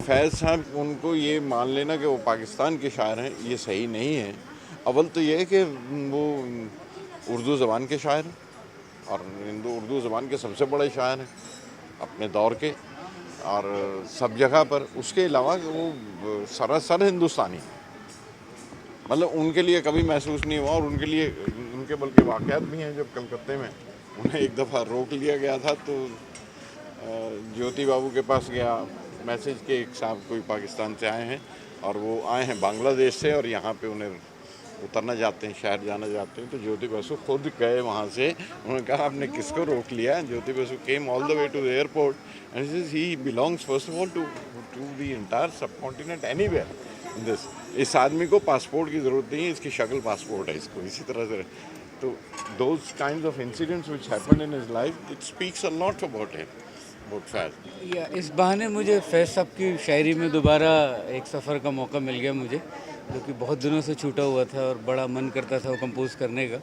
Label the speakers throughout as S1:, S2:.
S1: फैज़ साहब उनको ये मान लेना कि वो पाकिस्तान के शायर हैं, ये सही नहीं है। अव्वल तो ये है कि वो उर्दू ज़बान के शायर हैं और उर्दू ज़बान के सबसे बड़े शायर हैं अपने दौर के, और सब जगह पर। उसके अलावा वो सरासर हिंदुस्तानी, मतलब उनके लिए कभी महसूस नहीं हुआ। और उनके लिए उनके बल्कि वाक़यात भी हैं। जब कलकत्ते में उन्हें एक दफ़ा रोक लिया गया था तो ज्योति बाबू के पास गया मैसेज के, एक साहब कोई पाकिस्तान से आए हैं और वो आए हैं बांग्लादेश से और यहाँ पे उन्हें उतरना चाहते हैं, शहर जाना चाहते हैं। तो ज्योति बसु खुद गए वहाँ से, उन्होंने कहा आपने किसको रोक लिया। Jyoti Basu came all the way to the airport and he belongs first of all to the entire subcontinent anywhere in this. इस आदमी को पासपोर्ट की ज़रूरत नहीं है, इसकी शक्ल पासपोर्ट है इसको। इसी तरह से तो those kind of incidents which happened in his life, it speaks a lot about him, about Faiz.
S2: या इस बहाने मुझे फैज़ साहब की शायरी में दोबारा एक सफ़र का मौका मिल गया मुझे, जो कि बहुत दिनों से छूटा हुआ था और बड़ा मन करता था वो कंपोज़ करने का,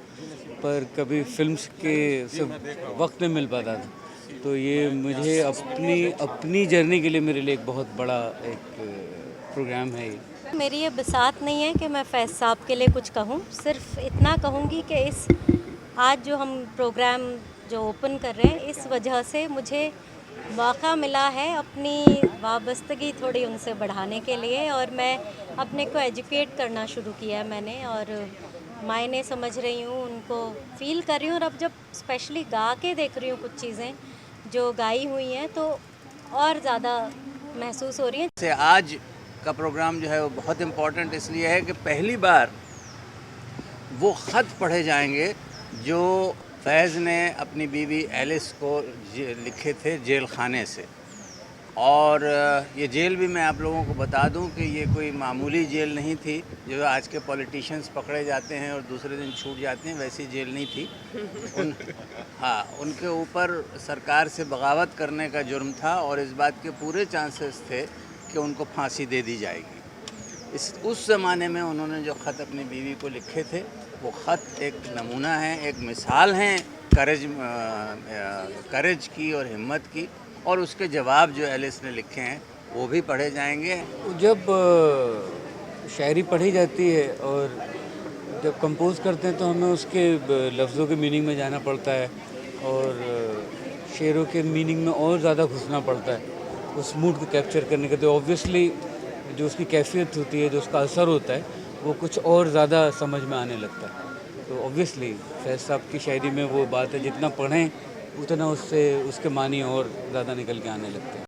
S2: पर कभी फिल्म्स के से वक्त नहीं मिल पाता था। तो ये मुझे अपनी जर्नी के लिए मेरे लिए एक बहुत बड़ा एक प्रोग्राम है ये।
S3: मेरी ये बिसात नहीं है कि मैं फैज़ साहब के लिए कुछ कहूँ, सिर्फ इतना कहूँगी कि इस आज जो हम प्रोग्राम जो ओपन कर रहे हैं, इस वजह से मुझे मौका मिला है अपनी वाबस्तगी थोड़ी उनसे बढ़ाने के लिए, और मैं अपने को एजुकेट करना शुरू किया है मैंने, और मायने समझ रही हूँ, उनको फ़ील कर रही हूँ। और अब जब स्पेशली गा के देख रही हूँ कुछ चीज़ें जो गाई हुई हैं, तो और ज़्यादा महसूस हो रही हैं।
S4: से आज का प्रोग्राम जो है वो बहुत इम्पोर्टेंट इसलिए है कि पहली बार वो ख़त पढ़े जाएंगे जो फैज़ ने अपनी बीवी एलिस को लिखे थे जेल खाने से। और ये जेल भी मैं आप लोगों को बता दूं कि ये कोई मामूली जेल नहीं थी जो आज के पॉलिटिशियंस पकड़े जाते हैं और दूसरे दिन छूट जाते हैं, वैसी जेल नहीं थी। उनके ऊपर सरकार से बगावत करने का जुर्म था और इस बात के पूरे चांसेस थे कि उनको फांसी दे दी जाएगी। उस ज़माने में उन्होंने जो ख़त अपनी बीवी को लिखे थे, वो ख़त एक नमूना है, एक मिसाल हैं करेज की और हिम्मत की। और उसके जवाब जो एलिस ने लिखे हैं वो भी पढ़े जाएंगे।
S2: जब शायरी पढ़ी जाती है और जब कंपोज़ करते हैं तो हमें उसके लफ्ज़ों के मीनिंग में जाना पड़ता है और शेरों के मीनिंग में और ज़्यादा घुसना पड़ता है उस मूड को कैप्चर करने के। तो ऑब्वियसली जो उसकी कैफियत होती है, जो उसका असर होता है, वो कुछ और ज़्यादा समझ में आने लगता है। तो ऑब्वियसली फैज़ साहब की शायरी में वो बात है, जितना पढ़ें उतना उससे उसके मानी और ज़्यादा निकल के आने लगते हैं।